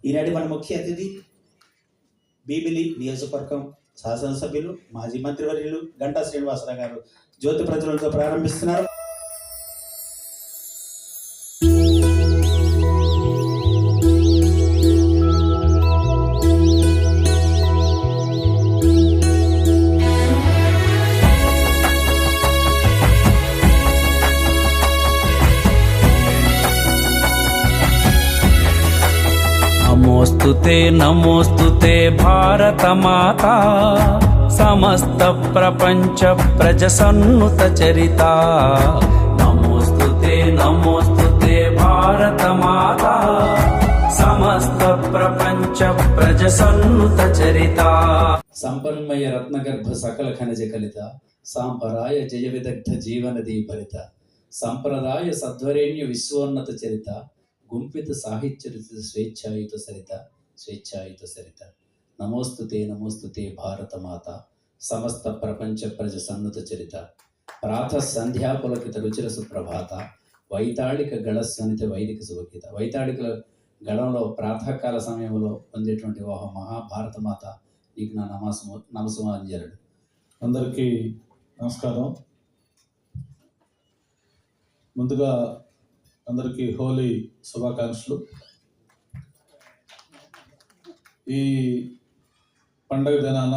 ఈనాటి మన ముఖ్య అతిథి బీబిలి నియోజకవర్గం శాసనసభ్యులు మాజీ మంత్రివర్యులు గంటా శ్రీనివాసరావు గారు జ్యోతి ప్రజ్వలనతో ప్రారంభిస్తున్నారు. నమోస్తుతే నమోస్తుతే భారత మాత సమస్త ప్రపంచ ప్రజసన్నుత చరిత. నమోస్తుతే నమోస్తుతే భారత మాత సమస్త ప్రపంచ ప్రజసన్నుత చరిత. సంపన్మయ రత్నగర్భ సకల ఖనిజ కలిత సాంపరాయ జయ విదగ్ధ జీవన దీపరిత. సంప్రదాయ సద్వరేణ్య విశ్వోన్నత చరిత గుంపిత సాహిత్య స్వేచ్ఛాయుత సరిత స్వేచ్ఛాయుత సరిత. నమోస్తుతే నమోస్తుతే భారత మాత సమస్త ప్రపంచ ప్రజ సన్నుత చరిత. ప్రాత సంధ్యాపులకిత రుచిర సుప్రభాత వైతాళిక గళస్వనిత వైదిక శుభగీత. వైతాళిక గళంలో ప్రాతకాల సమయంలో పొందేటువంటి ఓహ మహాభారత మాత నీకు నా నమస్మాంజలుడు. అందరికీ నమస్కారం. ముందుగా అందరికీ హోలీ శుభాకాంక్షలు. ఈ పండగ దినాన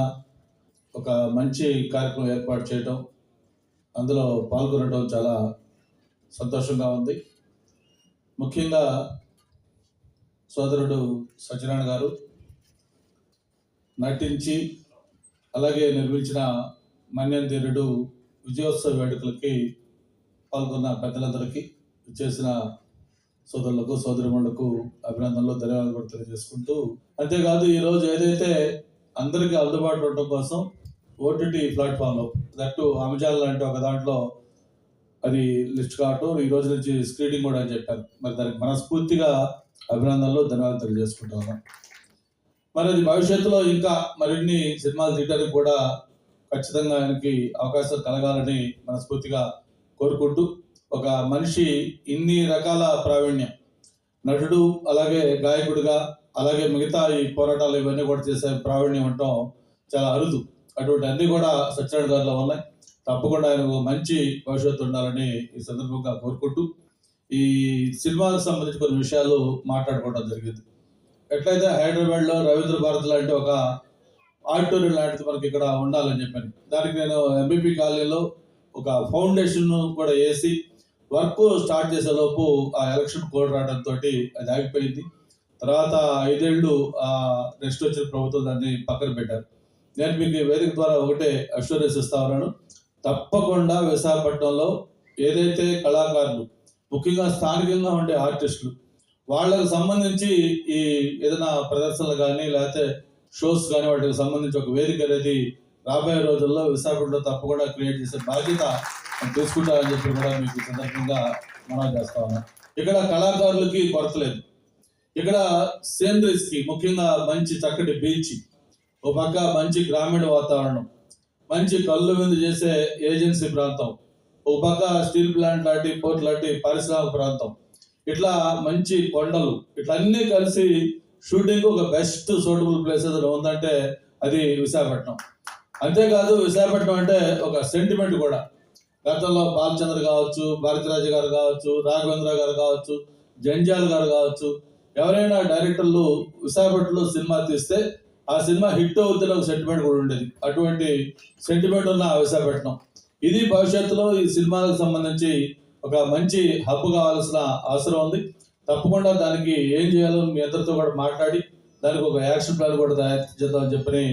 ఒక మంచి కార్యక్రమం ఏర్పాటు చేయడం, అందులో పాల్గొనడం చాలా సంతోషంగా ఉంది. ముఖ్యంగా సోదరుడు సత్యనారాయణ గారు నటించి అలాగే నిర్మించిన మన్యంధీరుడు విజయోత్సవ వేడుకలకి పాల్గొన్న పెద్దలందరికీ, చేసిన సోదరులకు సోదరిమణులకు అభినందనలు ధన్యవాదాలు కూడా తెలియజేసుకుంటూ, అంతేకాదు ఈరోజు ఏదైతే అందరికీ అందుబాటులో ఉండడం కోసం ఓటీటీ ప్లాట్ఫామ్లో దట్టు అమెజాన్ లాంటి ఒక దాంట్లో అది లిస్ట్ కావటం, ఈ రోజు నుంచి స్క్రీనింగ్ కూడా అని చెప్పారు. మరి దానికి మనస్ఫూర్తిగా అభినందనలు ధన్యవాదాలు తెలియజేసుకుంటా ఉన్నాం. మరి అది భవిష్యత్తులో ఇంకా మరిన్ని సినిమాలు తీయడానికి కూడా ఖచ్చితంగా ఆయనకి అవకాశం కలగాలని మనస్ఫూర్తిగా కోరుకుంటూ, ఒక మనిషి ఇన్ని రకాల ప్రావీణ్యం, నటుడు అలాగే గాయకుడిగా అలాగే మిగతా ఈ పోరాటాలు ఇవన్నీ కూడా చేసే ప్రావీణ్యం ఉండటం చాలా అరుదు. అటువంటి అన్నీ కూడా సత్యనారాయణ గారిలో ఉన్నాయి. తప్పకుండా ఆయనకు మంచి భవిష్యత్తు ఉండాలని ఈ సందర్భంగా కోరుకుంటూ, ఈ సినిమాలకు సంబంధించి కొన్ని విషయాలు మాట్లాడుకోవడం జరిగింది. ఎట్లయితే హైదరాబాద్లో రవీంద్ర భారతి లాంటి ఒక ఆడిటోరియం లాంటిది మనకి ఇక్కడ ఉండాలని చెప్పాను. దానికి నేను ఎంబీపీ కాలనీలో ఒక ఫౌండేషన్ కూడా వేసి వర్క్ స్టార్ట్ చేసేలోపు ఆ ఎలక్షన్ కోడ్ రావడంతో అది ఆగిపోయింది. తర్వాత 5 ఏళ్ళు నెక్స్ట్ వచ్చిన ప్రభుత్వం దాన్ని పక్కన పెట్టారు. నేను మీకు వేదిక ద్వారా ఒకటే అష్యూరెన్స్ ఇస్తా ఉన్నాను, తప్పకుండా విశాఖపట్నంలో ఏదైతే కళాకారులు, ముఖ్యంగా స్థానికంగా ఉండే ఆర్టిస్టులు, వాళ్ళకు సంబంధించి ఈ ఏదైనా ప్రదర్శనలు కానీ లేకపోతే షోస్ కానీ వాటికి సంబంధించి ఒక వేదిక అనేది రాబోయే రోజుల్లో విశాఖపట్నంలో తప్పకుండా క్రియేట్ చేసే బాధ్యత తీసుకుంటారని చెప్పి కూడా మీకు సందర్భంగా మనం చేస్తా ఉన్నాం. ఇక్కడ కళాకారులకి కొరత లేదు. ఇక్కడ సీనరీస్కి ముఖ్యంగా మంచి చక్కటి బీచ్, ఓ పక్క మంచి గ్రామీణ వాతావరణం, మంచి కళ్ళు విందు చేసే ఏజెన్సీ ప్రాంతం, ఓ పక్క స్టీల్ ప్లాంట్ లాంటి పోర్ట్ లాంటి పారిశ్రామిక ప్రాంతం, ఇట్లా మంచి కొండలు, ఇట్లా అన్నీ కలిసి షూటింగ్ ఒక బెస్ట్ సూటబుల్ ప్లేస్ ఏదైనా ఉందంటే అది విశాఖపట్నం. అంతేకాదు విశాఖపట్నం అంటే ఒక సెంటిమెంట్ కూడా. గతంలో బాలచంద్ర కావచ్చు, భారతిరాజు గారు కావచ్చు, రాఘవేంద్ర గారు కావచ్చు, జంజాల్ గారు కావచ్చు, ఎవరైనా డైరెక్టర్లు విశాఖపట్నంలో సినిమా తీస్తే ఆ సినిమా హిట్ అవుతున్న ఒక సెంటిమెంట్ కూడా ఉండేది. అటువంటి సెంటిమెంట్ ఉన్న విశాఖపట్నం. ఇది భవిష్యత్తులో ఈ సినిమాలకు సంబంధించి ఒక మంచి హబ్ కావాల్సిన అవసరం ఉంది. తప్పకుండా దానికి ఏం చేయాలో మీ అందరితో కూడా మాట్లాడి దానికి ఒక యాక్షన్ ప్లాన్ కూడా తయారు చేద్దామని చెప్పని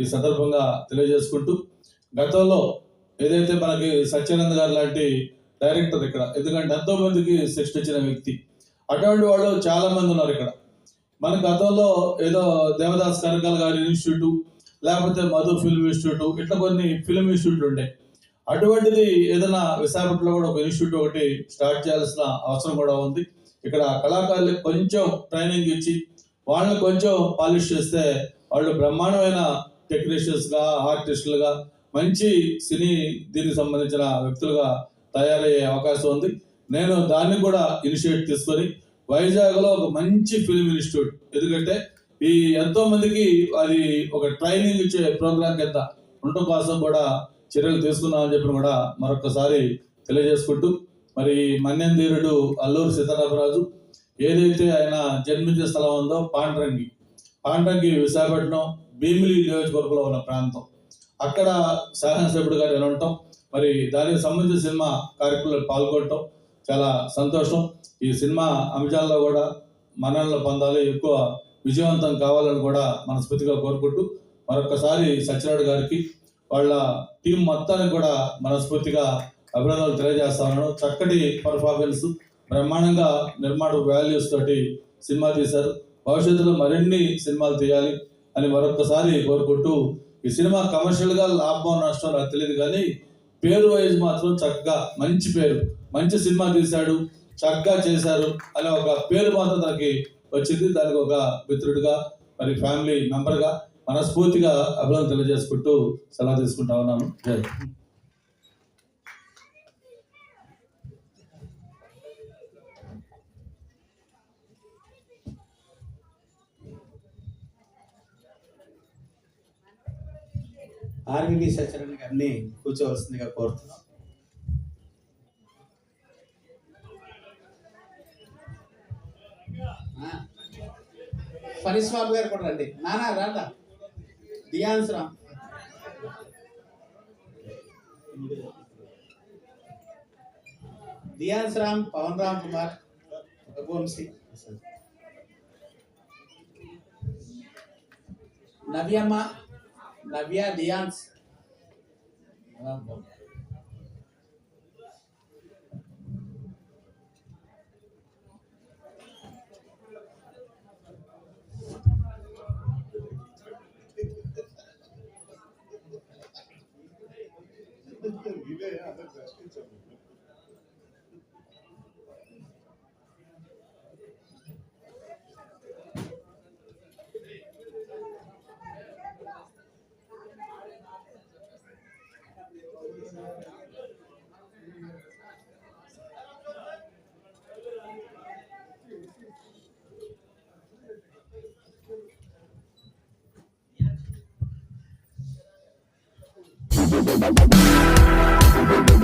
ఈ సందర్భంగా తెలియజేసుకుంటూ, గతంలో ఏదైతే మనకి సత్యానంద్ గారు లాంటి డైరెక్టర్ ఇక్కడ, ఎందుకంటే ఎంతో మందికి శిక్షణ ఇచ్చిన వ్యక్తి, అటువంటి వాళ్ళు చాలా మంది ఉన్నారు ఇక్కడ. మన గతంలో ఏదో దేవదాస్ కనకాల గారి ఇన్స్టిట్యూట్, లేకపోతే మధు ఫిల్మ్ ఇన్స్టిట్యూట్, ఇట్లా కొన్ని ఫిల్మ్ ఇన్స్టిట్యూట్లు ఉండే. అటువంటిది ఏదైనా విశాఖపట్నంలో కూడా ఒక ఇన్స్టిట్యూట్ ఒకటి స్టార్ట్ చేయాల్సిన అవసరం కూడా ఉంది. ఇక్కడ కళాకారులకు కొంచెం ట్రైనింగ్ ఇచ్చి వాళ్ళని కొంచెం పాలిష్ చేస్తే వాళ్ళు బ్రహ్మాండమైన టెక్నీషియన్స్గా, ఆర్టిస్టులుగా, మంచి సినీ దీనికి సంబంధించిన వ్యక్తులుగా తయారయ్యే అవకాశం ఉంది. నేను దాన్ని కూడా ఇనిషియేట్ తీసుకొని వైజాగ్లో ఒక మంచి ఫిల్మ్ ఇన్స్టిట్యూట్. ఎందుకంటే ఈ ఎంతో మందికి అది ఒక ట్రైనింగ్ ఇచ్చే ప్రోగ్రాం కింద ఉండటం కోసం కూడా చర్యలు తీసుకున్నామని చెప్పి కూడా మరొకసారి తెలియజేసుకుంటూ, మరి మన్యంధీరుడు అల్లూరి సీతారామరాజు ఏదైతే ఆయన జన్మించే స్థలం ఉందో పాండ్రంగి విశాఖపట్నం భీమిలి నియోజకవర్గంలో ఉన్న ప్రాంతం, అక్కడ శాసనసభ్యుడిగా నిలవటం, మరి దానికి సంబంధించిన సినిమా కార్యక్రమాలు పాల్గొనటం చాలా సంతోషం. ఈ సినిమా అంశాల్లో కూడా మన్ననలు పొందాలి, ఎక్కువ విజయవంతం కావాలని కూడా మనస్ఫూర్తిగా కోరుకుంటూ మరొకసారి సత్యనారాయణ గారికి వాళ్ళ టీం మొత్తానికి కూడా మనస్ఫూర్తిగా అభినందనలు తెలియజేస్తా ఉన్నాను. చక్కటి పర్ఫార్మెన్స్, బ్రహ్మాండంగా నిర్మాణ వాల్యూస్ తోటి సినిమా తీశారు. భవిష్యత్తులో మరిన్ని సినిమాలు తీయాలి అని మరొకసారి కోరుకుంటూ, ఈ సినిమా కమర్షియల్గా లాభం నష్టం నాకు తెలియదు కానీ పేరు వైజ్ మాత్రం చక్కగా మంచి పేరు, మంచి సినిమా తీశాడు, చక్కగా చేశారు అనే ఒక పేరు మాత్రం తనకి వచ్చింది. దానికి ఒక మిత్రుడిగా, మరి ఫ్యామిలీ మెంబర్గా మనస్ఫూర్తిగా అభినందన తెలియజేసుకుంటూ సెలవు తీసుకుంటా ఉన్నాను. జై. ఆర్వీవి సత్యనారాయణ గారిని కూర్చోవలసిందిగా కోరుతున్నాం. ఫణీష్ బాబు గారు కూడా రండి. నానా రాదా దియాన్స్ రామ్, పవన్ రామ్ కుమార్, రఘువంశీ, నవ్యమ్మ, నవ్య, దియాన్స్,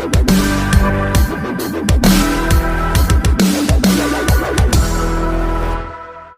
Thank you.